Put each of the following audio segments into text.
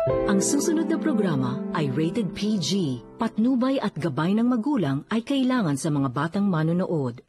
Ang susunod na programa ay rated PG. Patnubay at gabay ng magulang ay kailangan sa mga batang manonood.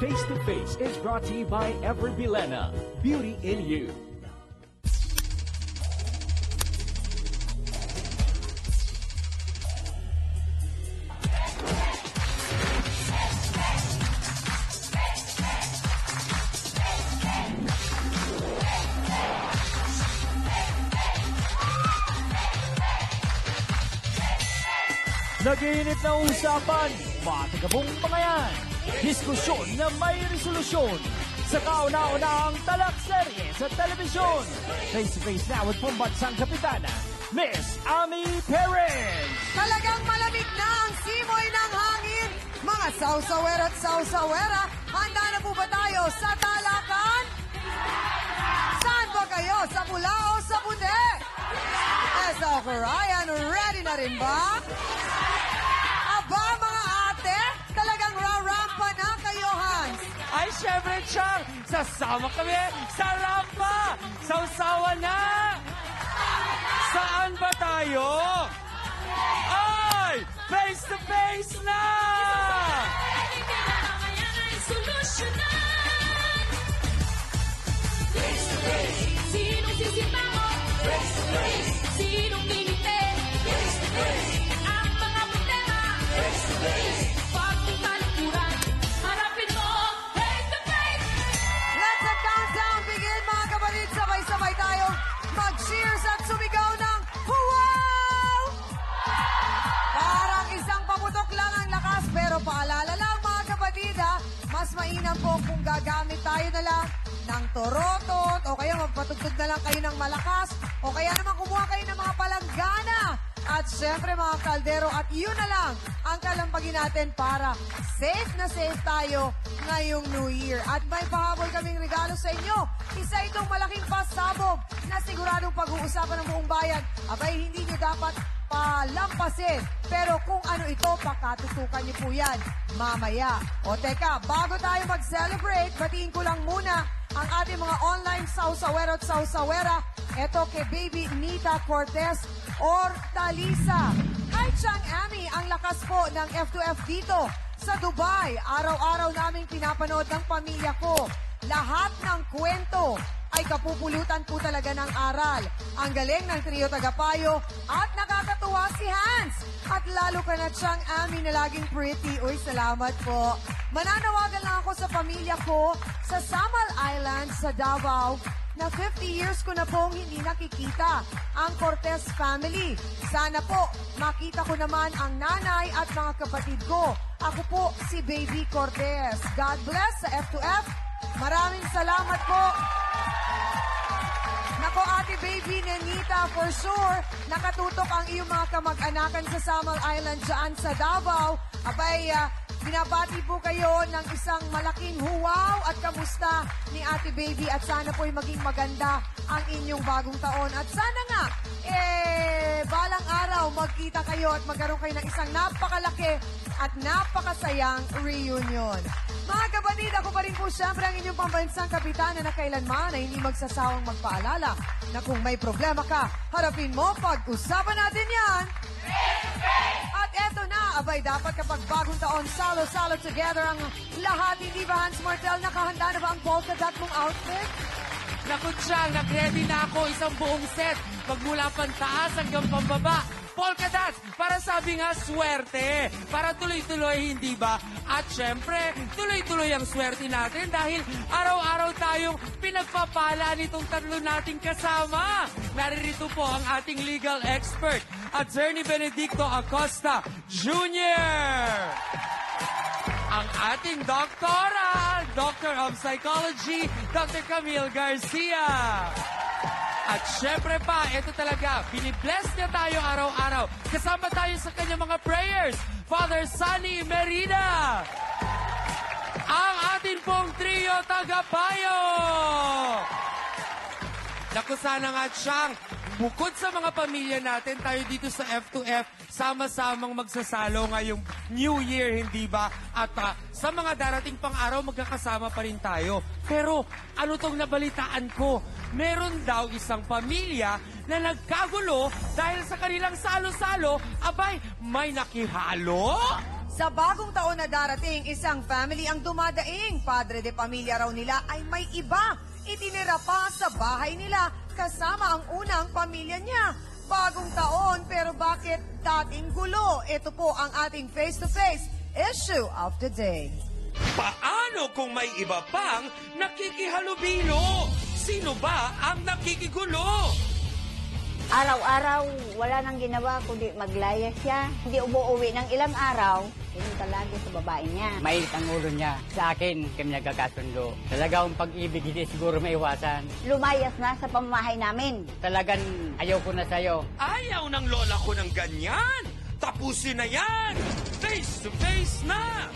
Face to Face is brought to you by Ever Bilena, Beauty in You. Nag-iinit na usapan, matagabong mga yan. Diskusyon na may resolusyon. Sa kauna-unahang talakserye sa telebisyon. Face-to-face na with pambansang kapitana, Miss Ami Perez. Talagang malamig na ang simoy ng hangin. Mga sausawera at sausawera, handa na po ba tayo sa talakan? Saan ba kayo? Sa pula o sa puti? Esa Ryan, ready na rin ba? Aba mga ate, talagang rarampa na kayo, Hans. Ay, syempre, Chang, sasama kami sa rampa. Sausawa na. Saan ba tayo? Ay, face to face na. Face to face. Sinong sisita mo? Face to face. Sinong ngingiti? Face to face. Ang mga problema? Face to face. Pag talikuran, harapin mo. Face to face. Let the countdown begin, mga kapatid. Sabay-sabay tayo mag-cheers at sumigaw ng wow! Parang isang paputok lang ang lakas, pero paalala lang, mga kapatid, ha? Mas mainam po kung gagamit tayo na lang ng torotot, o kaya magpatugtog na lang kayo ng malakas, o kaya naman kumuha kayo ng mga palanggana. At syempre mga kaldero, at yun na lang ang kalampagin natin para safe na safe tayo ngayong New Year. At may pahabol kaming regalo sa inyo. Isa itong malaking pasabog na siguradong pag-uusapan ng buong bayan. Abay, hindi nyo dapat palampasin. Pero kung ano ito, pakatutukan niyo po yan mamaya. O teka, bago tayo mag-celebrate, batiin ko lang muna ang ating mga online sausawero at sausawera. Ito kay Baby Nita Cortez Ortalisa. Hi, Chang Ami, ang lakas po ng F2F dito sa Dubai. Araw-araw naming pinapanood ng pamilya ko. Lahat ng kwento ay kapupulutan po talaga ng aral. Ang galing ng trio Tagapayo at nakakatuwa si Hans. At lalo ka na Chang Ami na laging pretty. Uy, salamat po. Mananawagan lang ako sa pamilya ko sa Samal Island sa Davao na 50 years ko na pong hindi nakikita ang Cortez family. Sana po makita ko naman ang nanay at mga kapatid ko. Ako po si Baby Cortez. God bless sa F2F. Maraming salamat po. Nako, Ate Baby Nenita, for sure, nakatutok ang iyong mga kamag-anakan sa Samal Island dyan sa Davao. Abay, binabati po kayo ng isang malaking huwaw at kamusta ni Ate Baby at sana po'y maging maganda ang inyong bagong taon. At sana nga, balang araw magkita kayo at magkaroon kayo ng isang napakalaki at napakasayang reunion. Mga kapatid, ako pa rin po siyempre ang inyong pambansang kapitana na kailanman ay hindi magsasawang magpaalala na kung may problema ka, harapin mo, pag-usapan natin yan. At eto na, abay dapat kapag bagong taon, salo-salo together ang lahat. Hindi ba, Hans Martel, nakahanda na ba ang polka dot mong outfit? Naku, Chang, nag-ready na ako isang buong set. Pagmula pantaas hanggang pambaba. Polka dots, para sabi nga, swerte. Para tuloy-tuloy, hindi ba? At syempre, tuloy-tuloy ang swerte natin dahil araw-araw tayong pinagpapala nitong tatlo nating kasama. Naririto po ang ating legal expert, Attorney Benedicto Acosta Jr. Ang ating doktora, Doctor of Psychology, Dr. Camille Garcia. At syempre pa, ito talaga, binibless niya tayo araw-araw. Kasama tayo sa kanyang mga prayers, Father Sunny Merida. Ang ating pong trio Tagapayo. Naku, sana nga siyang Bukod sa mga pamilya natin, tayo dito sa F2F, sama-samang magsasalo ngayong New Year, hindi ba? At sa mga darating pang araw, magkakasama pa rin tayo. Pero ano tong nabalitaan ko? Meron daw isang pamilya na nagkagulo dahil sa kanilang salo-salo, abay, may nakihalo? Sa bagong taon na darating, isang family ang dumadaing. Padre de pamilya raw nila ay may iba. Itinira pa sa bahay nila kasama ang unang pamilya niya. Bagong taon pero bakit dating gulo? Ito po ang ating face-to-face issue of the day. Paano kung may iba pang nakikihalubilo? Sino ba ang nakikigulo? Araw-araw, wala nang ginawa kundi maglaya siya. Hindi umuwi ng ilang araw, pinunta lagi sa babae niya. Mainit ang ulo niya. Sa akin, kami nagkakasundo. Talagang pag-ibig hindi siguro maiwasan. Lumayas na sa pamamahay namin. Talagang ayaw ko na sa'yo. Ayaw ng lola ko ng ganyan. Tapusin na yan. Face to face na.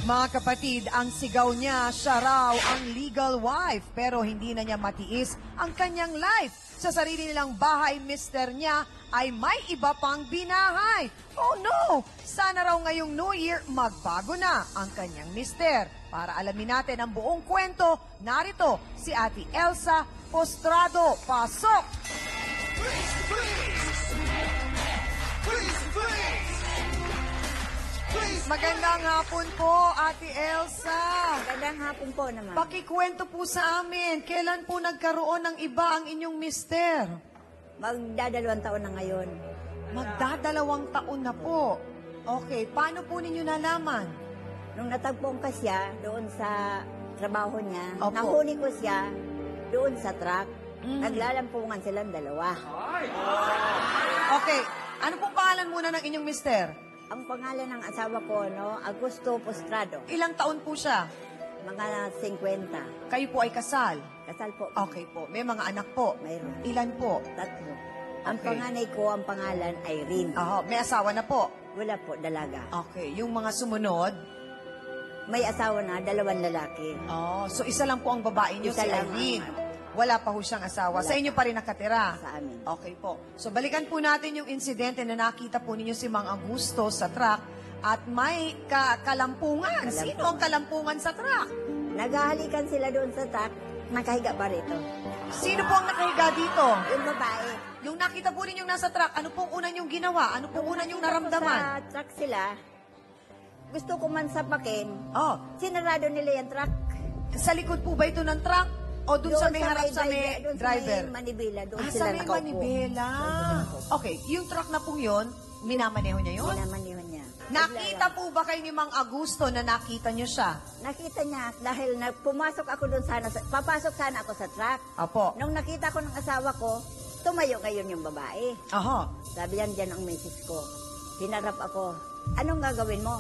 Mga kapatid, ang sigaw niya, siya raw ang legal wife. Pero hindi na niya matiis ang kanyang life. Sa sarili nilang bahay, mister niya ay may iba pang binahay. Oh no! Sana raw ngayong New Year, magbago na ang kanyang mister. Para alamin natin ang buong kwento, narito si Ate Elsa Postrado. Pasok! Magandang hapon po, Ate Elsa. Magandang hapon po naman. Pakikwento po sa amin, kailan po nagkaroon ng iba ang inyong mister? Magdadalawang taon na ngayon. Magdadalawang taon na po. Okay, paano po ninyo nalaman? Nung natagpuan ka siya doon sa trabaho niya, Opo. nahuli ko siya doon sa truck. Naglalampungan silang dalawa. Okay, ano pong pangalan muna ng inyong mister? Ang pangalan ng asawa ko, Augusto Postrado. Ilang taon po siya? Mga 50. Kayo po ay kasal? Kasal po. Okay po. May mga anak po? Mayroon. Ilan po? 3. Ang Okay. panganay ko, ang pangalan Irene. May asawa na po? Wala po, dalaga. Okay, yung mga sumunod? May asawa na, 2 lalaki. So isa lang po ang babae niyo, Isa si lang Irene. ang- Wala pa ho siyang asawa. Wala Sa inyo pa rin nakatira? Sa amin. Okay po. So balikan po natin yung insidente na nakita po ninyo si Mang Augusto sa truck at may kalampungan. Sino ang kalampungan sa truck? Naghahalikan sila doon sa truck, nakahiga pa rito. Sino po ang nakahiga dito? Yung babae. Yung nakita po ninyong nasa truck, ano pong una nyong ginawa? Ano pong una nyong Nakita ko naramdaman? Sa truck sila, gusto ko man sapakin, Oh, sinarado nila yung truck. sa likod po ba ito ng truck? O dun sa may harap sa may doon driver? Sa may manibela, doon Sa sila may nakaupo. manibela. Okay, yung truck na pong yun, minamaneho niya yun? Pinamanihan niya. Nakita po ba kayo ni Mang Augusto na nakita niyo siya? Nakita niya dahil pumasok ako doon sana, papasok sana ako sa truck. Apo. Nung nakita ko ng asawa ko, tumayo ngayon yung babae. Aha. Sabi yan dyan ang misis ko. Hinarap ako, anong gagawin mo?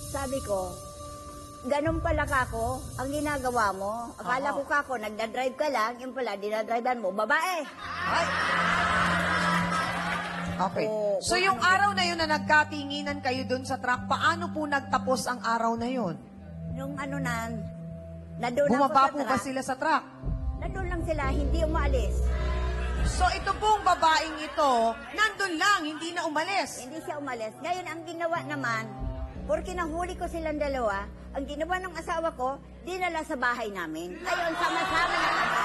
Sabi ko, ganun pala kako, ang ginagawa mo. Akala ko kako, nagdadrive ka lang, yung pala, dinadrivean mo, babae. Ay. Okay. Oo, So yung araw na yun na nagkatinginan kayo dun sa truck, paano po nagtapos ang araw na yun? Nung ano na, nandun Bumaba ako po sa ba truck. sila sa truck? Nandun lang sila, hindi umalis. So ito pong babaeng ito, nandun lang, hindi na umalis. Hindi siya umalis. Ngayon, ang ginawa naman, porque nahuli ko silang dalawa, ang ginawa ng asawa ko, dinala sa bahay namin. Ngayon, sama-sama na kami.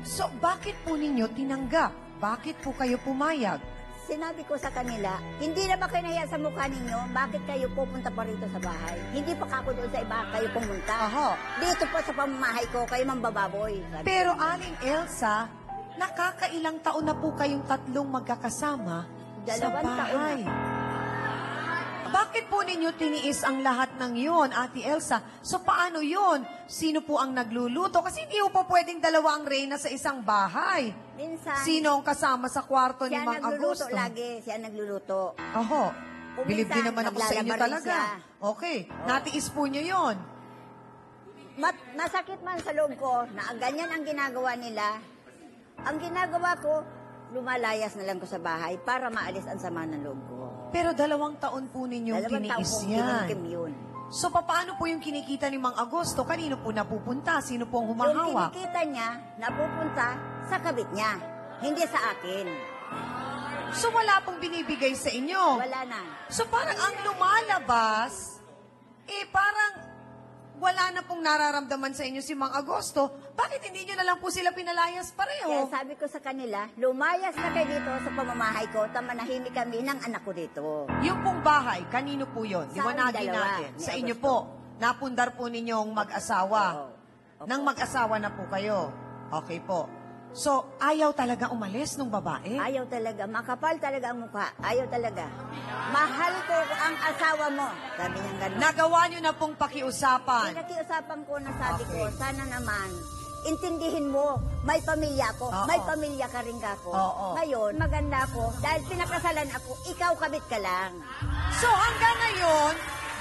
So bakit po ninyo tinanggap? Bakit po kayo pumayag? Sinabi ko sa kanila, hindi na ba kayo nahiya sa mukha ninyo? Bakit kayo pupunta pa rito sa bahay? Hindi pa ako doon sa iba kayo pumunta. Aha. Dito pa sa pamamahay ko, kayo mambababoy. Sabi Pero ko. Aling Elsa, nakakailang taon na po kayong tatlong magkakasama sa 2 taon bahay. Bakit po ninyo tiniis ang lahat ng yon, Ate Elsa? So paano yon? Sino po ang nagluluto? Kasi hindi po pwedeng dalawa ang reyna sa isang bahay. Minsan, Sino ang kasama sa kwarto ni siya Mang nagluluto Augusto? lagi. Siya nagluluto. Oho. Kung Bilib din minsan, naman ako sa inyo naglalaba rin talaga. siya. Okay. Natiis po nyo yon. Masakit man sa loob ko na ganyan ang ginagawa nila. Ang ginagawa ko, lumalayas na lang ko sa bahay para maalis ang sama ng loob ko. Pero 2 taon po ninyong 2 taon tiniis kong yan. kinimkim yun. So paano po yung kinikita ni Mang Augusto? Kanino po napupunta? Sino po ang Yung humahawak? kinikita niya, napupunta sa kabit niya, hindi sa akin. So wala pong binibigay sa inyo? Wala na. So parang ang lumalabas, parang wala na pong nararamdaman sa inyo si Mang Agosto. Bakit hindi nyo na lang po sila pinalayas Kaya pareho? sabi ko sa kanila, lumayas na kayo dito sa pamamahay ko, tamanahimik kami ng anak ko dito. Yung pong bahay, kanino po yun? Sa Liwanagin aming dalawa, natin. ni Sa inyo Agosto. po. Napundar po ninyong mag-asawa. Oo. Nang mag-asawa na po kayo. Okay po. So, ayaw talaga umalis nung babae? Ayaw talaga, makapal talaga ang mukha. Ayaw talaga. Mahal ko ang asawa mo. Sabi niya ganun. Nagawa nyo na pong pakiusapan. Pinakiusapan ko na sabi ko, Okay. sana naman, intindihin mo, may pamilya ko, Oo. may pamilya ka rin kako. Oo. Ngayon, maganda ko, dahil pinakasalan ako, ikaw kabit ka lang. So, hanggang ngayon,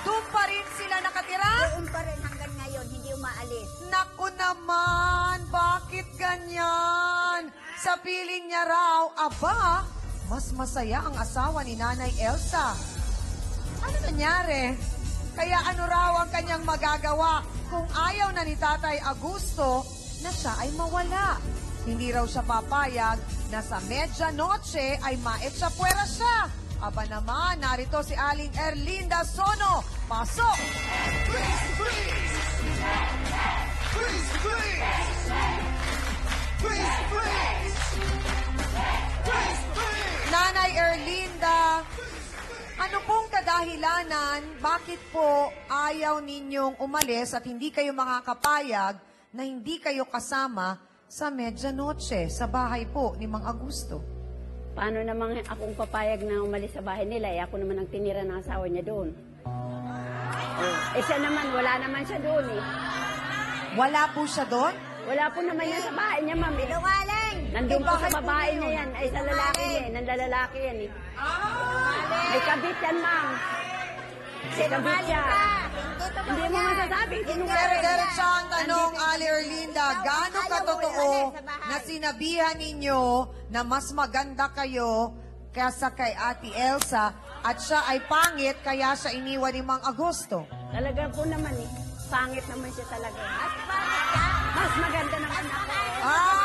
doon pa rin sila nakatira? Doon pa rin hanggang ngayon, hindi umaalis. Naku naman, bakit ganyan? Sa piling niya raw, aba, mas masaya ang asawa ni Nanay Elsa. Ano nangyari? Kaya ano raw ang kanyang magagawa kung ayaw na ni Tatay Augusto na siya ay mawala? Hindi raw siya papayag na sa medianoche ay maetsapuera siya. Aba naman, narito si Aling Erlinda Sono. Pasok! Nanay Erlinda, ano pong kadahilanan, bakit po ayaw ninyong umalis at hindi kayo makakapayag na hindi kayo kasama sa medianoche sa bahay po ni Mang Augusto? Paano naman akong papayag na umalis sa bahay nila? Ako naman ang tinira ng asawa niya doon. Siya naman, wala naman siya doon eh. Wala po siya doon? Wala po naman yan sa bahay niya, ma'am. Sinungaling! Nandun po bakit sa po bahay yun? niya yan. Ay, sa lalaki niya eh. Nandalalaki yan eh. May kabit yan, ma'am. May kabit siya. Hindi mo masasabi. Pero Sinungaling. diretso ang tanong, Ali Erlinda, gaano katotoo na sinabihan ninyo na mas maganda kayo kaysa kay Ate Elsa at siya ay pangit kaya siya iniwan ni Mang Agosto? Talaga po naman eh. Pangit naman siya talaga. At bakit ka? Mas maganda naman ako.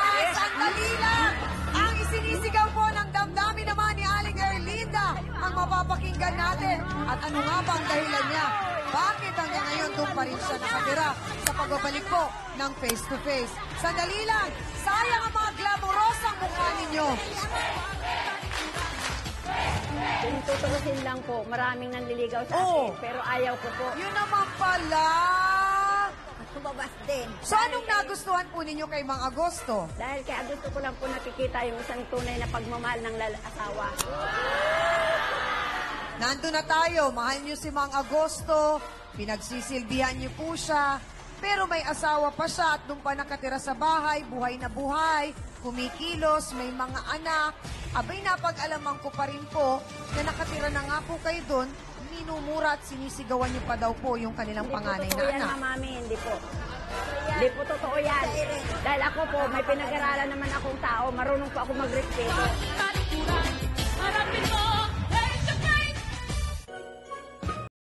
Ay, sandali lang! Ang isinisigaw po ng damdamin naman ni Aling Erlinda ang mapapakinggan natin. At ano nga ba ang dahilan niya? Bakit hanggang ngayon doon pa rin siya nakatira sa pagbabalik po ng face-to-face? Sandali lang! Sayang ang mga glamorosang mukha ninyo. Kung tuturusin lang po, maraming nanliligaw sa Oo. akin. Pero ayaw ko po. Yun naman pala! Tumabas din. So anong nagustuhan po ninyo kay Mang Agosto? Dahil kaya gusto ko lang po nakikita yung isang tunay na pagmamahal ng asawa. Nandun na tayo, mahal niyo si Mang Agosto, pinagsisilbihan niyo po siya, pero may asawa pa siya at nung pa nakatira sa bahay, buhay na buhay, kumikilos, may mga anak. Abay, napag-alaman ko pa rin po na nakatira na nga po kayo doon, minumura at sinisigawan niyo pa daw po yung kanilang panganay Hindi po na totoo yan, anak. Mami. Hindi po. Hindi po totoo yan. Dahil ako po, may pinag-aralan naman akong tao. Marunong po ako magrespeto.